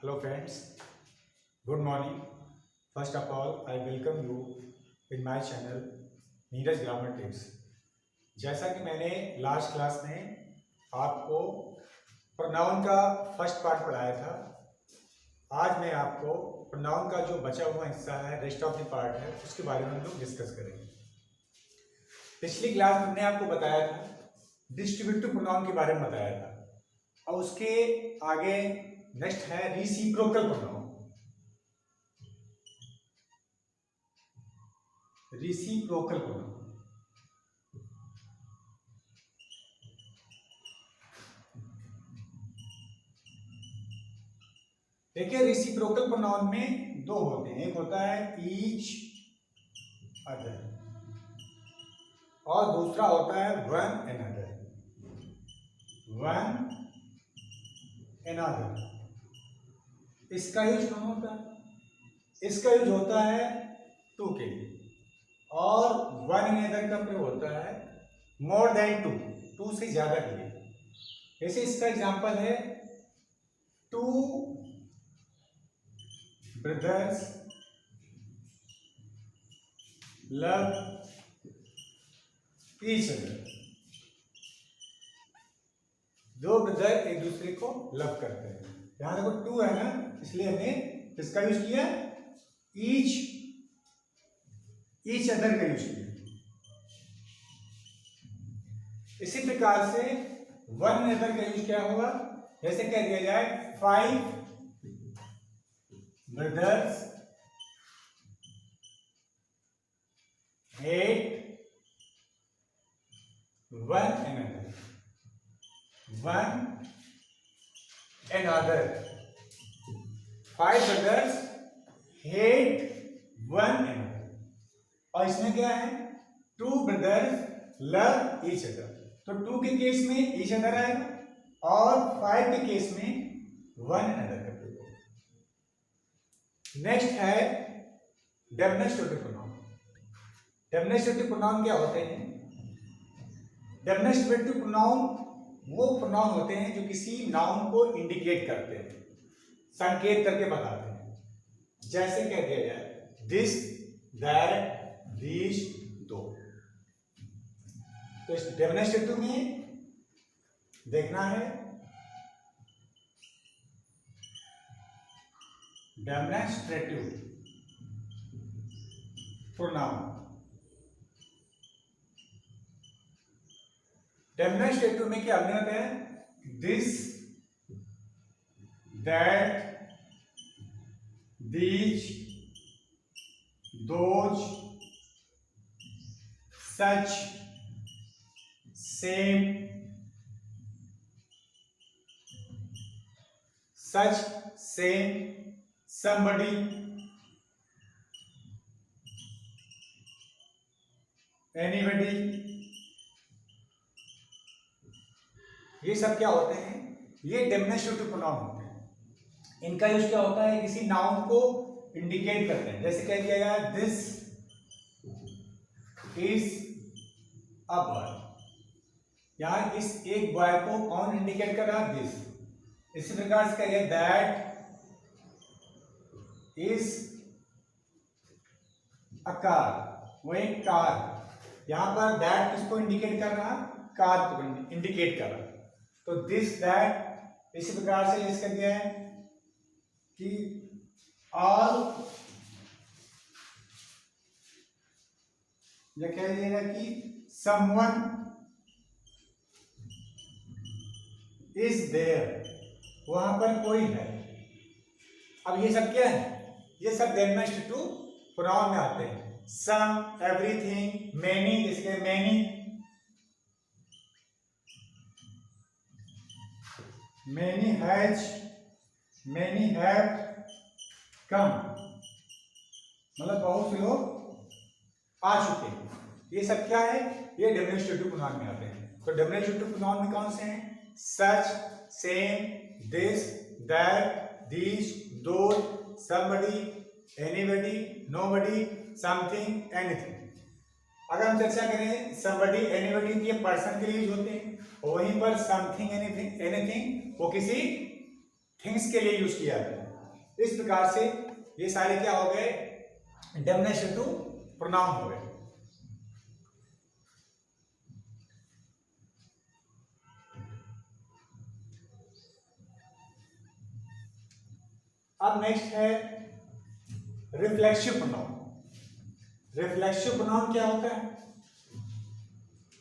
Hello friends, good morning. First of all, I welcome you in my channel Neeraj grammar tips. जैसा कि मैंने last class में आपको pronoun का फर्स्ट पार्ट पढ़ाया था, आज मैं आपको प्रोनाउन का जो बचा हुआ हिस्सा है, रेस्ट ऑफ द पार्ट है, उसके बारे में हम लोग डिस्कस करेंगे। पिछली क्लास में मैंने आपको बताया था, डिस्ट्रीब्यूटिव प्रोनाउन के बारे में बताया था, और उसके आगे नेक्स्ट है रिसिप्रोकल प्रोनाउन। रिसिप्रोकल प्रोनाउन देखिए, रिसिप्रोकल प्रोनाउन में दो होते हैं, एक होता है ईच अदर और दूसरा होता है वन एनदर। वन एनदर इसका यूज कहाँ होता है? इसका यूज होता है टू के लिए, और वन एनदर का प्रयोग होता है मोर देन टू, टू से ज्यादा के लिए। जैसे इसका एग्जांपल है two brothers love each other. दो ब्रदर एक दूसरे को लव करते हैं। यहां देखो टू है ना, इसलिए हमने किसका यूज किया? ईच अदर का यूज किया। इसी प्रकार से वन अदर का यूज क्या होगा? जैसे कह दिया जाए 5 brothers hate one another. One another. 5 brothers hate one another. और इसमें क्या है? 2 brothers love each other. तो 2 के केस में each other आएगा, और 5 के केस में one another का प्रयोग होगा। नेक्स्ट है डेमोन्स्ट्रेटिव प्रोनाउन। डेमोन्स्ट्रेटिव प्रोनाउन क्या होते हैं? डेमोन्स्ट्रेटिव प्रोनाउन वो प्रोनाउन होते हैं जो किसी नाउन को इंडिकेट करते हैं, संकेत करके बताते हैं। जैसे कह दिया जाए दिस, दैट, दीज, दो। तो इस डेमोन्स्ट्रेटिव में देखना है डेमोन्स्ट्रेटिव प्रोनाउन। डेमोन्स्ट्रेटिव में क्या हमने होता है? This, that, these, those, such, same, somebody, anybody। ये सब क्या होते हैं? ये डेमोन्स्ट्रेटिव प्रोनाउन होते हैं। इनका यूज क्या होता है? किसी नाउन को इंडिकेट करते हैं। जैसे कह दिया गया दिस इज अ बॉय। यहां इस एक बॉय को कौन इंडिकेट कर रहा है? दिस। इसी प्रकार से कहिए दैट इज अ कार, वो एक कार। यहां पर दैट किसको इंडिकेट कर रहा? कार को इंडिकेट कर रहा। तो दिस, दैट। इसी प्रकार से यूज कर दिया है कि ऑल, या कह दिएगा कि समवन इज देयर, वहां पर कोई है। अब ये सब क्या है? ये सब डेमोन्स्ट्रेटिव प्रोनाउन में आते हैं। सम, एवरीथिंग, मेनी, इसके many, many has, many have come, मतलब बहुत से लोग आ चुके हैं। ये सब क्या है? ये डेमोन्स्ट्रेटिव प्रोनाउन में आते हैं। तो डेमोन्स्ट्रेटिव प्रोनाउन में कौन से हैं? Such, same, this, that, these, those, somebody, anybody, nobody, something, anything। अगर हम चर्चा करें somebody, anybody, ये पर्सन के लिए यूज होते हैं, और वहीं पर समथिंग, एनीथिंग, वो किसी थिंग्स के लिए यूज किया जाता है। इस प्रकार से ये सारे क्या हो गए, डेफिनेशन टू प्रोनाउन हो गए। अब नेक्स्ट है रिफ्लेक्सिव प्रोनाउन। रिफ्लेक्सिव प्रोनाउन क्या होता है,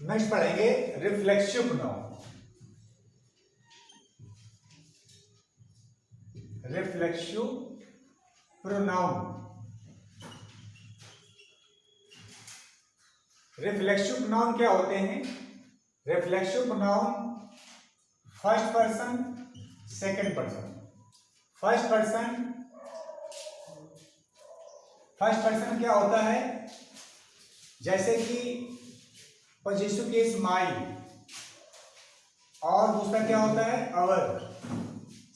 नेक्स्ट पढ़ेंगे reflexive pronoun. Reflexive pronoun, reflexive pronoun क्या होते हैं? Reflexive pronoun first person, second person. First person क्या होता है, जैसे कि पॉजिटिव केस माई, और दूसरा क्या होता है अवर।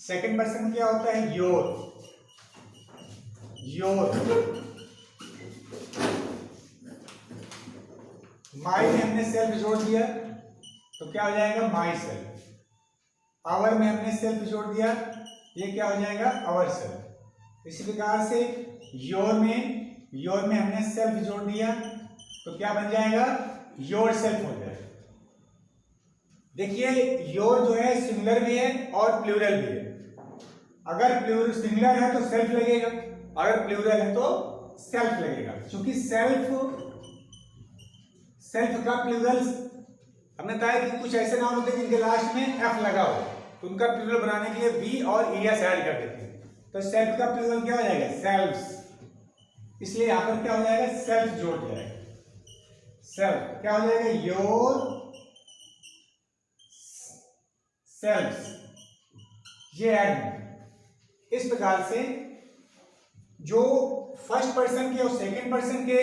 सेकंड पर्सन क्या होता है योर। माई में हमने सेल्फ जोड़ दिया तो क्या हो जाएगा माई सेल्फ। आवर में हमने सेल्फ जोड़ दिया, ये क्या हो जाएगा आवर सेल्फ। इसी प्रकार से योर में हमने सेल्फ जोड़ दिया तो क्या बन जाएगा योर सेल्फ हो जाएगा। देखिए योर जो है सिंगुलर भी है और प्लूरल भी है। अगर प्लूरल सिंगुलर है तो सेल्फ लगेगा, अगर प्लूरल है तो सेल्फ लगेगा। क्योंकि सेल्फ का प्लूरल हमने बताया कि कुछ ऐसे नाउन होते हैं जिनके लास्ट में एफ लगा हो, तो उनका प्लूरल बनाने के लिए बी और ईएस ऐड कर देते हैं। तो सेल्फ का प्लूरल क्या हो जाएगा सेल्फ्स, इसलिए यहां पर क्या हो जाएगा सेल्फ जोड़ जाएगा। सेल्फ क्या हो जाएगा योर सेल्फ्स, ये ऐड। इस प्रकार से जो फर्स्ट पर्सन के और सेकंड पर्सन के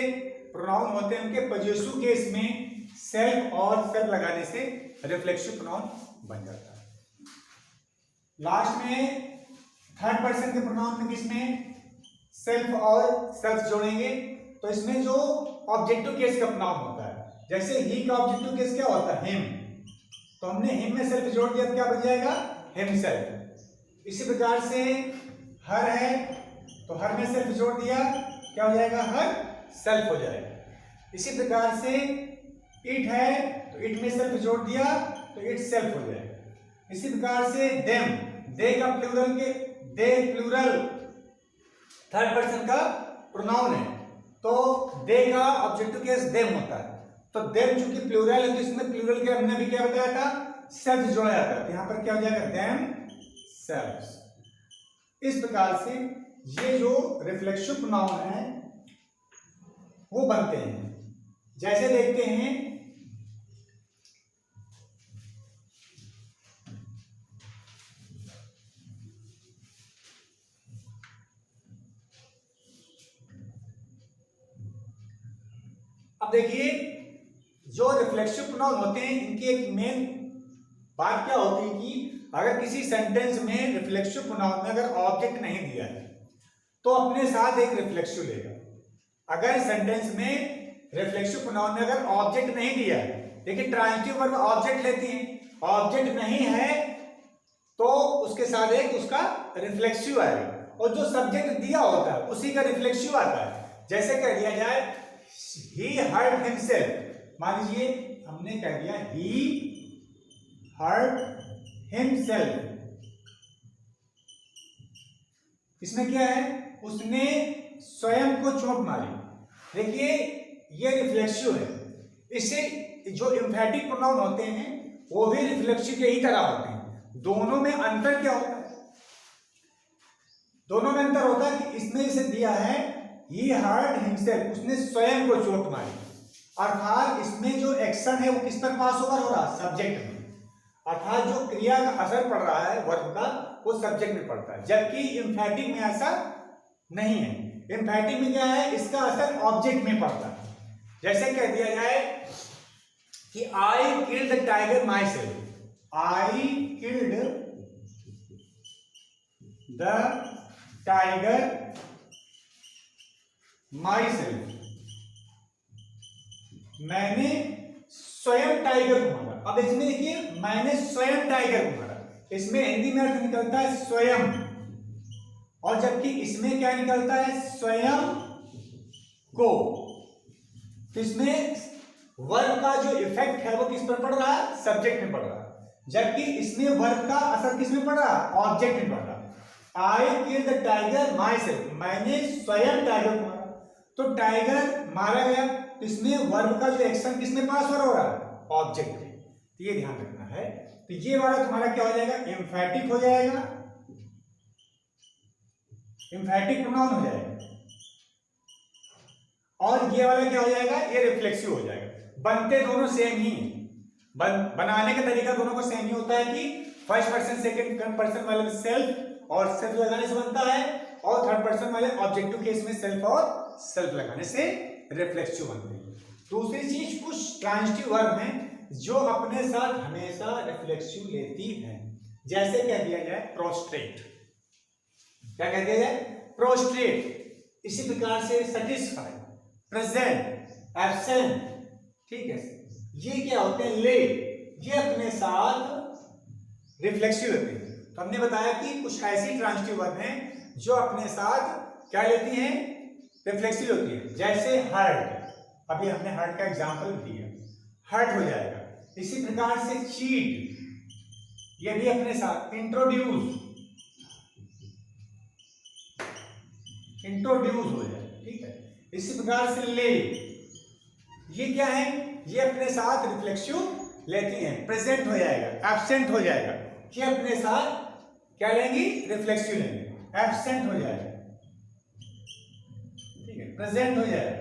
प्रोनाउन होते हैं उनके पॉजिटिव केस में सेल्फ और सेल्फ लगाने से रिफ्लेक्सिव प्रोनाउन बन जाता है। लास्ट में थर्ड पर्सन के प्रोनाउन में किसमें सेल्फ और सेल्फ जोड़ेंगे, तो इसमें जो ऑब्जेक्टिव केस का प्रोनाउन होता है, जैसे ही का ऑब्जेक्टिव केस क्या होता है हिम, तो हमने हिम में सेल्फ जोड़ दिया तो क्या बन जाएगा हिमसेल्फ। इसी प्रकार से हर है तो हर में सेल्फ जोड़ दिया क्या हो जाएगा हर सेल्फ हो जाएगा। इसी प्रकार से इट है तो इट में सेल्फ जोड़ दिया तो इट सेल्फ हो जाएगा। इसी प्रकार से देम, दे का प्लूरल के दे प्लूरल थर्ड पर्सन का प्रोनाउन है तो दे का ऑब्जेक्टिव केस देम होता है। तो देम चूंकि प्लूरल है तो इसमें प्लूरल के हमने भी क्या बताया था सेल्फ जोड़ा जाता है, तो यहां पर क्या हो जाएगा देम सेल्फ्स। इस प्रकार से ये जो रिफ्लेक्सिव प्रोनाउन है वो बनते हैं। जैसे देखते हैं अब देखिए जो रिफ्लेक्सिव प्रोनाउन होते हैं इनकी एक मेन बात क्या होती है कि अगर किसी सेंटेंस में रिफ्लेक्सिव प्रोनाउन में अगर ऑब्जेक्ट नहीं दिया है तो अपने साथ एक रिफ्लेक्सिव लेगा। अगर सेंटेंस में रिफ्लेक्सिव प्रोनाउन में अगर ऑब्जेक्ट नहीं दिया है, देखिए ट्रांजिटिव वर्ब ऑब्जेक्ट लेती है, ऑब्जेक्ट नहीं है तो उसके साथ एक उसका रिफ्लेक्सिव आएगा, और जो सब्जेक्ट दिया होता है उसी का रिफ्लेक्सिव आता है। जैसे कह दिया जाए ही हर्ट हिमसेल्फ, मान लीजिए हमने कह दिया ही हर्ट हिमसेल्फ, इसमें क्या है उसने स्वयं को चोट मारी। देखिए ये रिफ्लेक्सिव है। इससे जो एम्फैटिक प्रोनाउन होते हैं वो भी रिफ्लेक्सिव के ही तरह होते हैं। दोनों में अंतर क्या होता है, दोनों में अंतर होता है कि इसमें इसे दिया है ही हर्ट हिमसेल्फ, उसने स्वयं को चोट मारी, अर्थात इसमें जो एक्शन है वो किस पर पास ओवर हो रहा है सब्जेक्ट में, अर्थात जो क्रिया का असर पड़ रहा है वर्ब का वो सब्जेक्ट में पड़ता है। जबकि एम्फैटिक में ऐसा नहीं है। एम्फैटिक में क्या है इसका असर ऑब्जेक्ट में पड़ता है। जैसे कह दिया जाए कि I killed the tiger my self, I killed the tiger myself, मैंने स्वयं टाइगर को मारा। अब इसमें देखिए मैंने स्वयं टाइगर को मारा, इसमें हिंदी में अर्थ निकलता है स्वयं, और जबकि इसमें क्या निकलता है, स्वयं को। तो इसमें वर्ब का जो इफेक्ट है वो किस पर पड़ रहा है, सब्जेक्ट में पड़ रहा है, जबकि इसमें वर्ब का असर किस में पड़ रहा है, ऑब्जेक्ट में पड़ रहा है। I kill the tiger myself, मैंने स्वयं टाइगर को मारा। तो टाइगर मारा गया, तो इसमें वर्ब का जो एक्शन किसमें पास हो रहा है, ऑब्जेक्ट में। तो ये ध्यान रखना है। तो ये वाला तुम्हारा क्या हो जाएगा, एम्फैटिक हो जाएगा, एम्फैटिक प्रोनाउन हो जाएगा। और ये वाला क्या हो जाएगा, ये रिफ्लेक्सिव हो जाएगा। बनते दोनों सेम ही, बनाने का तरीका दोनों का सेम ही होता है कि फर्स्ट पर्सन सेकंड पर्सन वाले में सेल्फ और सेल्फ लगाने से बनता है, और थर्ड पर्सन वाले ऑब्जेक्टिव केस में सेल्फ और सेल्फ लगाने से रिफ्लेक्सिव बनते हैं। दूसरी चीज, कुछ ट्रांजिटिव वर्ब हैं जो अपने साथ हमेशा रिफ्लेक्सिव लेती हैं। जैसे कह दिया जाए प्रोस्ट्रेट, क्या कह दिया जाए, प्रोस्ट्रेट। इसी प्रकार से सेटिस्फाई, प्रेजेंट, एब्सेंट, ठीक है, ये क्या होते हैं, ले, ये अपने साथ रिफ्लेक्सिव होते हैं। तो हमने बताया कि कुछ ऐसी ट्रांजिटिव वर्ब हैं जो अपने साथ क्या लेती हैं, रिफ्लेक्सिव होती है। जैसे हर्ट, अभी हमने हर्ट का एग्जांपल दिया, हर्ट हो जाएगा। इसी प्रकार से चीट, ये भी अपने साथ, इंट्रोड्यूस, इंट्रोड्यूस हो जाए, ठीक है। इसी प्रकार से ले, ये क्या है, ये अपने साथ रिफ्लेक्सिव लेती हैं। प्रेजेंट हो जाएगा, एब्सेंट हो जाएगा, ये अपने साथ क्या लेंगी, रिफ्लेक्सिव लेंगे। एब्सेंट हो जाएगा, ठीक है, प्रेजेंट हो जाएगा।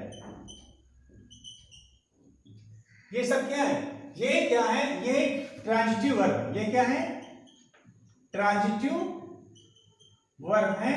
ये सब क्या है, ये क्या है, ये ट्रांजिटिव वर्ब, ये क्या है, ट्रांजिटिव वर्ब है।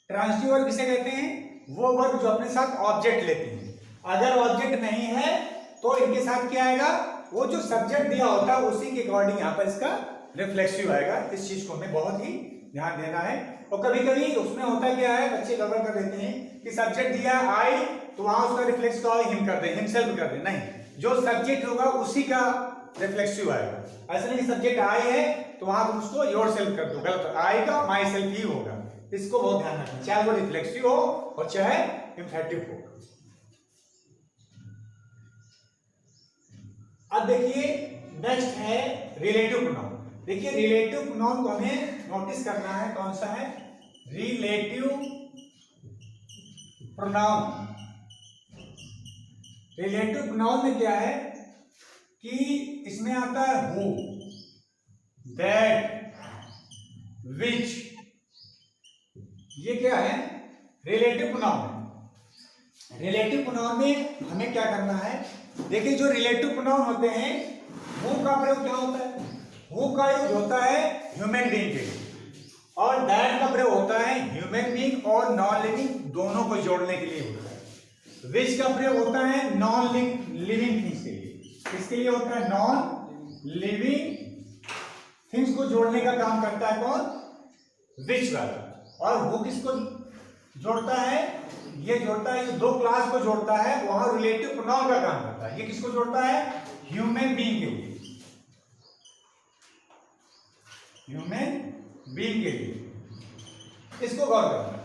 ट्रांजिटिव वर्ब किसे कहते हैं, वो वर्ब जो अपने साथ ऑब्जेक्ट लेती है। अगर ऑब्जेक्ट नहीं है तो इनके साथ क्या आएगा, वो जो सब्जेक्ट दिया होता है उसी के अकॉर्डिंग यहाँ पर इसका रिफ्लेक्सिव आएगा। इस चीज को हमें बहुत ही ध्यान देना है। और कभी कभी उसमें होता क्या है, बच्चे गड़बड़ कर देते हैं कि सब्जेक्ट दिया आई तो वहां उसका रिफ्लेक्स का हिम कर दे, हिमसेल्फ कर दे, नहीं, जो सब्जेक्ट होगा उसी का रिफ्लेक्सिव आएगा। ऐसा नहीं कि सब्जेक्ट आई है तो वहां तुम उसको योरसेल्फ कर दो, गलत, आई का माई सेल्फ ही होगा। इसको बहुत ध्यान रखना, चाहे वो रिफ्लेक्सिव हो और चाहे एम्फैटिक हो। अब देखिए नेक्स्ट है रिलेटिव प्रोनाउन। देखिए रिलेटिव प्रोनाउन को हमें नोटिस करना है, कौन सा है, रिलेटिव प्रोनाउन। रिलेटिव प्रोनाउन में क्या है कि इसमें आता है हु, दैट, विच, ये क्या है, रिलेटिव प्रोनाउन है। रिलेटिव प्रोनाउन में हमें क्या करना है, देखिए जो रिलेटिव प्रोनाउन होते हैं हु का प्रयोग क्या होता है, हु का यूज होता है ह्यूमन बीइंग के लिए, और दैट का प्रयोग होता है ह्यूमन बीइंग और नॉन लिविंग दोनों को जोड़ने के लिए होता है। विच का प्रयोग होता है नॉन लिविंग थिंग्स के लिए, किसके लिए होता है, नॉन लिविंग थिंग्स को जोड़ने का काम करता है कौन, विच वाला। और वो किसको जोड़ता है, ये जोड़ता है, ये दो क्लास को जोड़ता है, वहां रिलेटिव प्रोनाउन का काम करता है। ये किसको जोड़ता है, ह्यूमन बीइंग के लिए, ह्यूमन बीइंग के लिए, इसको गौर करना।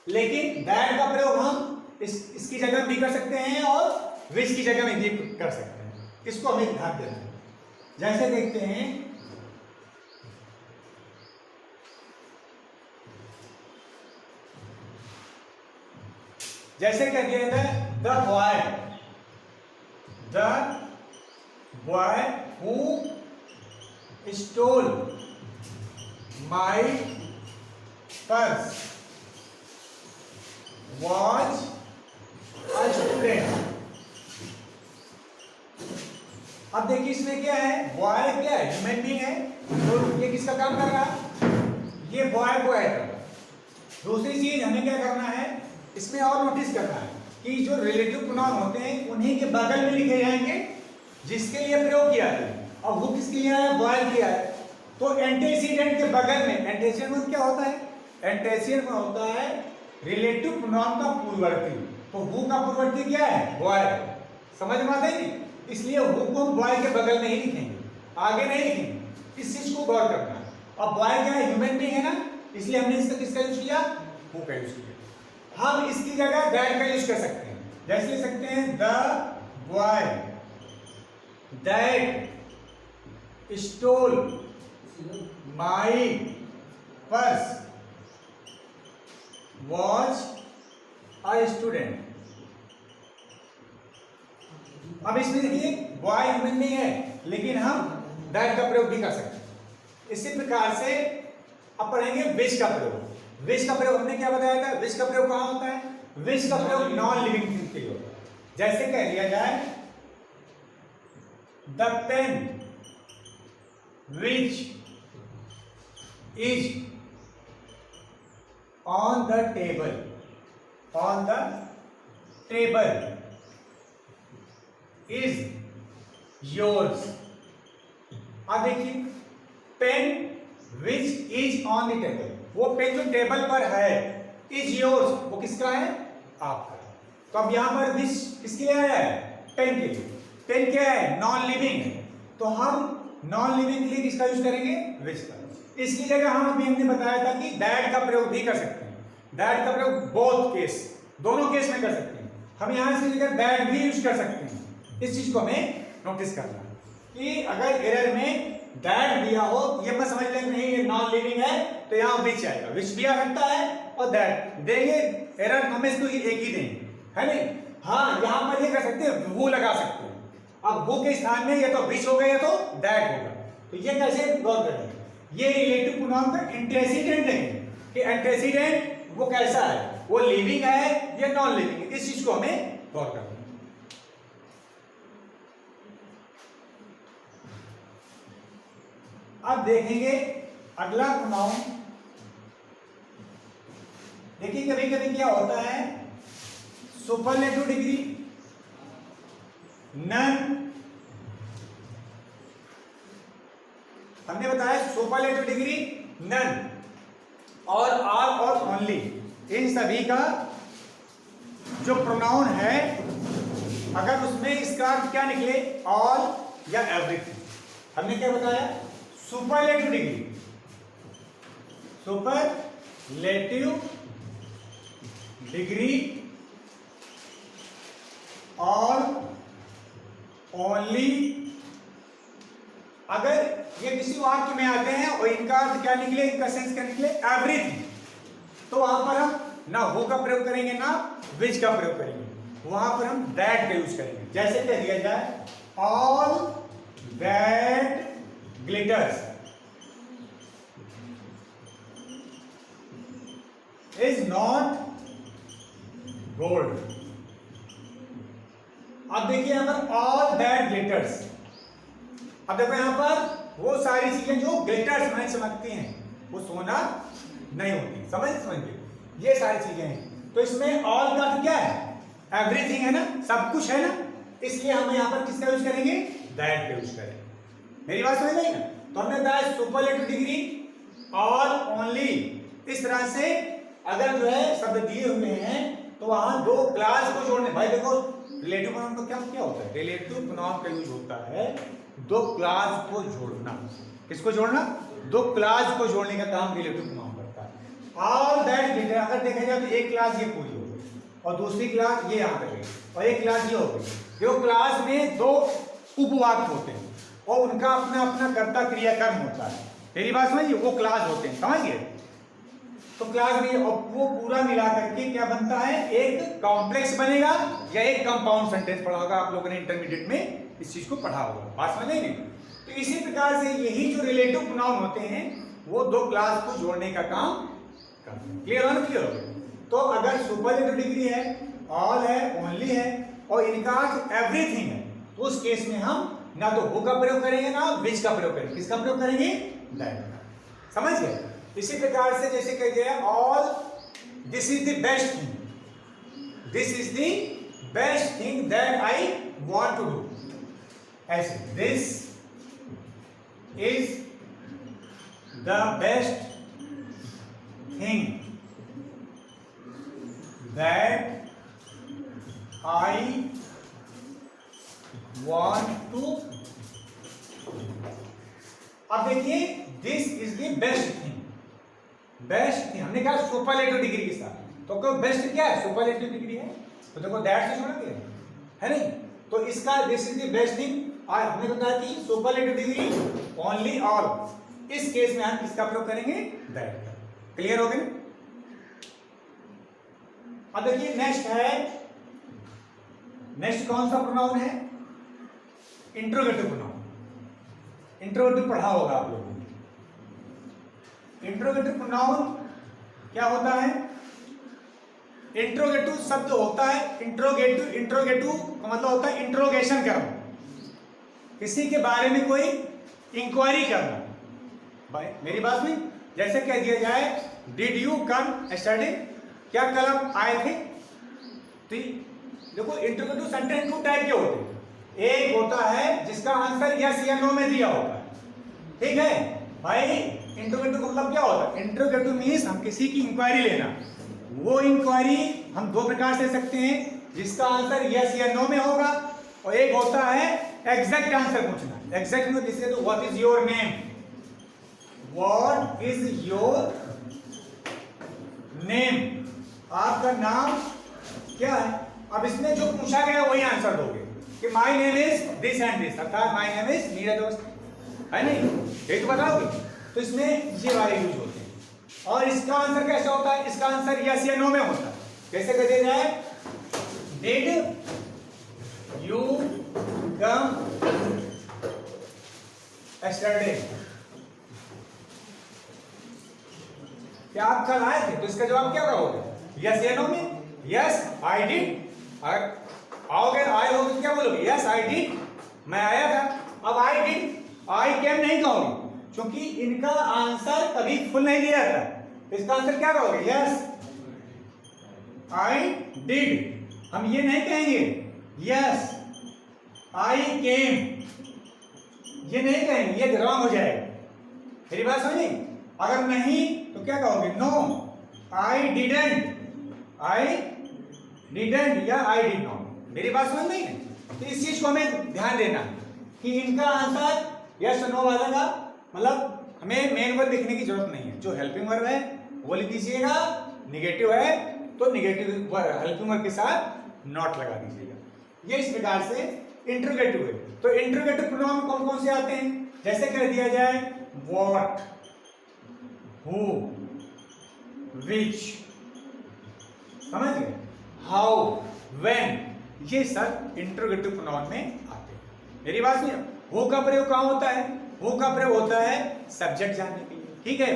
लेकिन दैट का प्रयोग हम इसकी जगह भी कर सकते हैं और विच की जगह में भी कर सकते हैं, इसको हमें ध्यान देना है। जैसे देखते हैं, जैसे क्या दिया है, the boy who stole my purse was a student. अब देखिए इसमें क्या है, बॉय क्या है, ह्यूमन बीइंग है, तो ये किसका काम कर रहा है, ये बॉय को ऐड कर रहा है। दूसरी चीज हमें क्या करना है, इसमें और नोटिस करना है कि जो रिलेटिव प्रोनाउन होते हैं उन्हीं के बगल में लिखे जाएंगे जिसके लिए प्रयोग किया है। और वो किसके लिए है, बॉय किया है, तो एंटीसीडेंट के बगल में, एंटीसीडेंट में क्या होता है, एंटीसीडेंट में होता है रिलेटिव प्रोनाउन का पूर्ववर्ती। तो हु का पूर्ववर्ती क्या है, बॉय, समझ में आता है नहीं, इसलिए हु को हम बॉय के बगल में ही लिखेंगे, आगे नहीं लिखेंगे। इस चीज को गौर करना है। अब बॉय क्या है, ह्यूमन बीइंग है ना, इसलिए हमने इसका किसका यूज किया, हु का यूज किया। हम इसकी जगह दैट का यूज कर सकते हैं, जैसे लिख सकते हैं the boy that stole my purse was a student. अब इसमें देखिए बॉय ह्यूमन नहीं है, लेकिन हम दैट का प्रयोग भी कर सकते हैं। इसी प्रकार से अब पढ़ेंगे विच का प्रयोग। विच का प्रयोग हमने क्या बताया था, विच का प्रयोग कहां होता है, विच का प्रयोग नॉन लिविंग थिंग के लिए होता है। जैसे कह दिया जाए the pen which is on the table, on the table is yours. अब देखिए pen which is on the table, वो पेन जो टेबल पर है, इज योर्स वो किसका है, आपका। तो अब यहां पर विच किसके लिए आया है, पेन के लिए। पेन क्या है, नॉन लिविंग है, तो हम नॉन लिविंग के लिए किसका यूज करेंगे, विच का। इसकी जगह हम अभी हमने बताया था कि दैट का प्रयोग भी कर सकते हैं। दैट का प्रयोग बोथ केस, दोनों केस में कर सकते हैं। हम यहां से जगह दैट भी यूज कर सकते हैं। इस चीज को हमें नोटिस करना है कि अगर एरर में दैट दिया हो, ये मत समझ लें नहीं ये नॉन लिविंग है तो यहां विच आएगा, विच भी आ सकता है और दैट देंगे, एरर हमें इसको एक ही देंगे, है नहीं। हाँ यहां पर ये कर सकते हैं, वो लगा सकते हैं। अब वो के स्थान में या तो विच होगा या तो दैट होगा। तो ये कैसे गौर करें, ये रिलेटिव प्रोनाउन का एंटेसिडेंट देंगे कि एंटेसिडेंट वो कैसा है, वो लिविंग है या नॉन लिविंग है, इस चीज को हमें गौर करना है। अब देखेंगे अगला प्रोनाउन। देखिए कभी कभी क्या होता है, सुपरलेटिव डिग्री, नन। हमने बताया सुपरलेटिव डिग्री, नन और ऑल और ओनली, इन सभी का जो प्रोनाउन है अगर उसमें इसका क्या निकले, ऑल या एवरीथिंग। हमने क्या बताया, superlative degree, superlative degree, all, only. अगर ये किसी वाक्य में आते हैं और इनका अर्थ क्या निकले, इनका सेंस क्या निकले, एवरीथिंग, तो वहां पर हम ना हु का प्रयोग करेंगे ना विच का प्रयोग करेंगे, वहां पर हम दैट का यूज करेंगे। जैसे कह दिया जाए all that glitters is not gold। अब देखिए यहां पर all that glitters, अब देखो यहां पर वो सारी चीजें जो ग्लिटर्स में चमकती हैं वो सोना नहीं होती, समझिए ये सारी चीजें हैं। तो इसमें ऑल का अर्थ क्या है, एवरीथिंग है ना, सब कुछ है ना, इसलिए हम यहां पर किसका यूज करेंगे, दैट का यूज करेंगे। मेरी बात समझ गई ना। तो हमने बताया सुपरलेटिव डिग्री, ऑल, ओनली, इस तरह से अगर जो है शब्द दिए हुए हैं तो वहां दो क्लास को जोड़ने, भाई देखो रिलेटिव प्रोनाउन का क्या होता है, रिलेटिव प्रोनाउन का यूज होता है दो क्लास को जोड़ना। किसको जोड़ना, दो क्लास को जोड़ने का काम रिलेटिव प्रोनाउन करता है। ऑल दैट ग्लिटर, अगर देखा जाए तो एक क्लास ये पूरी हो गई और दूसरी क्लास ये यहां तक गई और एक क्लास ये हो गई। देखो क्लास में दो उपवाक्य होते हैं और उनका अपना अपना कर्ता क्रियाकर्म होता है। मेरी बात समझिए, वो क्लास होते हैं, समझिए। तो क्लास में वो पूरा मिला करके क्या बनता है, एक कॉम्प्लेक्स बनेगा या एक कंपाउंड सेंटेंस पढ़ा होगा आप लोगों ने इंटरमीडिएट में, इस चीज को पढ़ा होगा, बात समझ नहीं। तो इसी प्रकार से यही जो रिलेटिव प्रोनाउन होते हैं वो दो क्लास को जोड़ने का काम करते हैं। क्लियर हो ना, क्लियर हो। तो अगर सुपरलेटिव डिग्री है, ऑल है, ओनली है और इनका अर्थ एवरीथिंग है, तो उस केस में हम ना तो हु का प्रयोग करेंगे ना विच का प्रयोग करेंगे, किसका प्रयोग करेंगे, दैट का। समझ गए। इसी प्रकार से जैसे कह दिया all this is the best thing, this is the best thing that I want to do, ऐसे this is the best thing that I want to। अब देखिए this is the best thing, best थी, हमने कहा superlative degree के साथ, तो क्यों बेस्ट क्या है, सुपरलेटिव डिग्री है, तो देखो दैट से छोड़ेंगे है नहीं, तो इसका this is the best thing, और हमने बताया कि सुपरलेटिव डिग्री ओनली ऑल, इस केस में हम किसका प्रयोग करेंगे, दैट का। क्लियर हो गया। अब देखिए नेक्स्ट है, नेक्स्ट कौन सा प्रोनाउन है, इंट्रोगेटिव प्रोनाउन। इंट्रोगेटिव पढ़ा होगा आप लोगों ने। इंट्रोगेटिव प्रोनाउन क्या होता है, इंट्रोगेटिव शब्द होता है, इंट्रोगेटिव, इंट्रोगेटिव का मतलब होता है इंट्रोगेशन करना, किसी के बारे में कोई इंक्वायरी करना। भाई मेरी बात में जैसे कह दिया जाए डिड यू कम स्टडी, क्या कल आप आए थे, तो देखो इंट्रोगेटिव सेंटेंस 2 टाइप के होते हैं, एक होता है जिसका आंसर यस या नो में दिया होता है, ठीक है भाई। इंट्रोगेटिव मतलब क्या होता है, इंट्रोगेटिव मीन्स हम किसी की इंक्वायरी लेना, वो इंक्वायरी हम 2 प्रकार से ले सकते हैं, जिसका आंसर यस या नो में होगा, और एक होता है एग्जैक्ट आंसर पूछना। एग्जैक्ट मतलब जिससे तो what is your name, what is your name, आपका नाम क्या है। अब इसमें जो पूछा गया वही आंसर दोगे कि my name is this and this, अर्थात my name is Neeraj Awasthi, है नहीं, ये तो बताओगे, तो इसमें ये वाले यूज होते हैं। और इसका आंसर कैसा होता है, इसका आंसर यस या नो में होता है। कैसे कर दिया जाए, डिड यू कम यस्टरडे, क्या आप कल आए थे, तो इसका जवाब क्या होगा, यस या नो में, यस आई डिड। आओगे आए हो तो क्या बोलोगे, यस आई डिड, मैं आया था। अब आई डिड, आई केम नहीं कहोगे, क्योंकि इनका आंसर कभी फुल नहीं दिया जाता, इसका आंसर क्या कहोगे, यस आई डिड। हम ये नहीं कहेंगे यस आई केम, ये नहीं कहेंगे, ये रॉन्ग हो जाएगा। मेरी बात समझी, अगर नहीं तो क्या कहोगे, no I didn't, I didn't या आई डिड नॉट। मेरी बात समझ नहीं है, तो इस चीज को हमें ध्यान देना कि इनका आंसर यस नो वाला का मतलब हमें मेन वर्ब लिखने की जरूरत नहीं है, जो हेल्पिंग वर्ब है वो लिख दीजिएगा, निगेटिव है तो निगेटिव हेल्पिंग वर्ब के साथ नॉट लगा दीजिएगा। ये इस प्रकार से इंट्रोगेटिव है। तो इंट्रोगेटिव प्रोनाउन कौन कौन से आते हैं, जैसे कह दिया जाए व्हाट, हु, विच, समझ गए, हाउ, व्हेन, ये सब इंट्रोगेटिव प्रोनाउन में आते हैं। मेरी बात सुनिए, हु का प्रयोग कहां होता है, हु का प्रयोग होता है सब्जेक्ट जानने के लिए, ठीक है।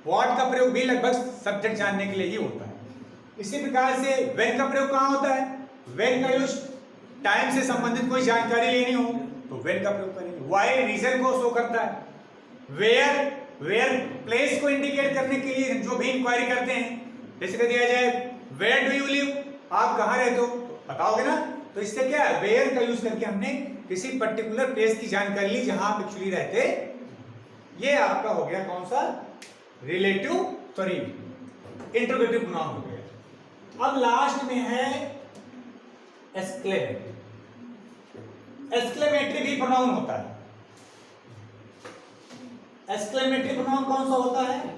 व्हाट का प्रयोग भी लगभग सब्जेक्ट जानने के लिए ही होता है। इसी प्रकार से व्हेन का प्रयोग कहां होता है, व्हेन का यूज टाइम से संबंधित कोई जानकारी लेनी हो तो व्हेन का प्रयोग करेंगे। व्हाई रीजन को शो करता है, वेयर, वेयर प्लेस को इंडिकेट करने के लिए जो भी इंक्वायरी करते हैं, जैसे कह दिया जाए वेयर डू यू लिव, आप कहाँ रहते हो बताओगे ना, तो इससे क्या है, वेयर का यूज करके हमने किसी पर्टिकुलर प्लेस की जानकारी ली जहां आप एक्चुअली रहते। ये आपका हो गया कौन सा, रिलेटिव, सॉरी इंट्रोगेटिव प्रोनाउन हो गया। अब लास्ट में है एक्सक्लेमेटरी। एक्सक्लेमेटरी भी प्रोनाउन होता है। एक्सक्लेमेटरी प्रोनाउन कौन सा होता है,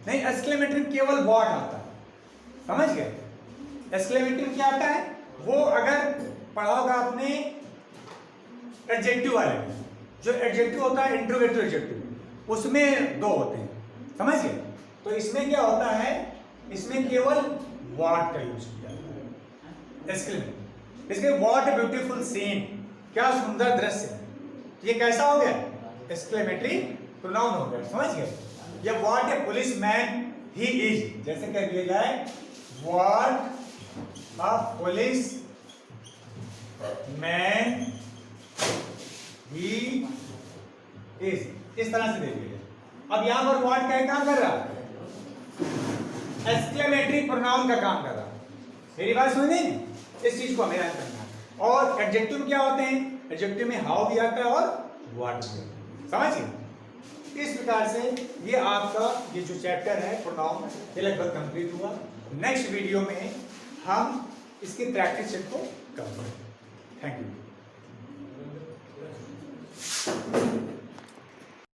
नहीं एक्सक्लेमेटरी केवल व्हाट आता है, समझ गए। एक्सक्लेमेटरी क्या आता है, वो अगर पढ़ा होगा आपने एडजेक्टिव वाले में, जो एडजेक्टिव होता है इंट्रोगेटिव एडजेक्टिव, उसमें 2 होते हैं, समझ गए। तो इसमें क्या होता है, इसमें केवल व्हाट का यूज किया जाता है एक्सक्लेमेटरी। इसके व्हाट ब्यूटीफुल सीन, क्या सुंदर दृश्य, ये कैसा हो गया, एक्सक्लेमेटरी प्रोनाउन हो गया, समझ गए। या what A police man he is, जैसे कह दिया जाए what a police man he is, इस तरह से दे दिया जाए। अब यहां पर व्हाट क्या काम कर रहा है, एक्सक्लेमेटरी प्रोनाउन का काम कर रहा है। मेरी बात सुनिए, इस चीज को हमें याद करना है। और एडजेक्टिव क्या होते हैं, एडजेक्टिव में हाउ भी आता है और व्हाट भी, समझिए। इस प्रकार से ये आपका ये जो चैप्टर है प्रोनाउन, ये लगभग कंप्लीट हुआ। नेक्स्ट वीडियो में हम इसकी प्रैक्टिस को करेंगे। Thank you.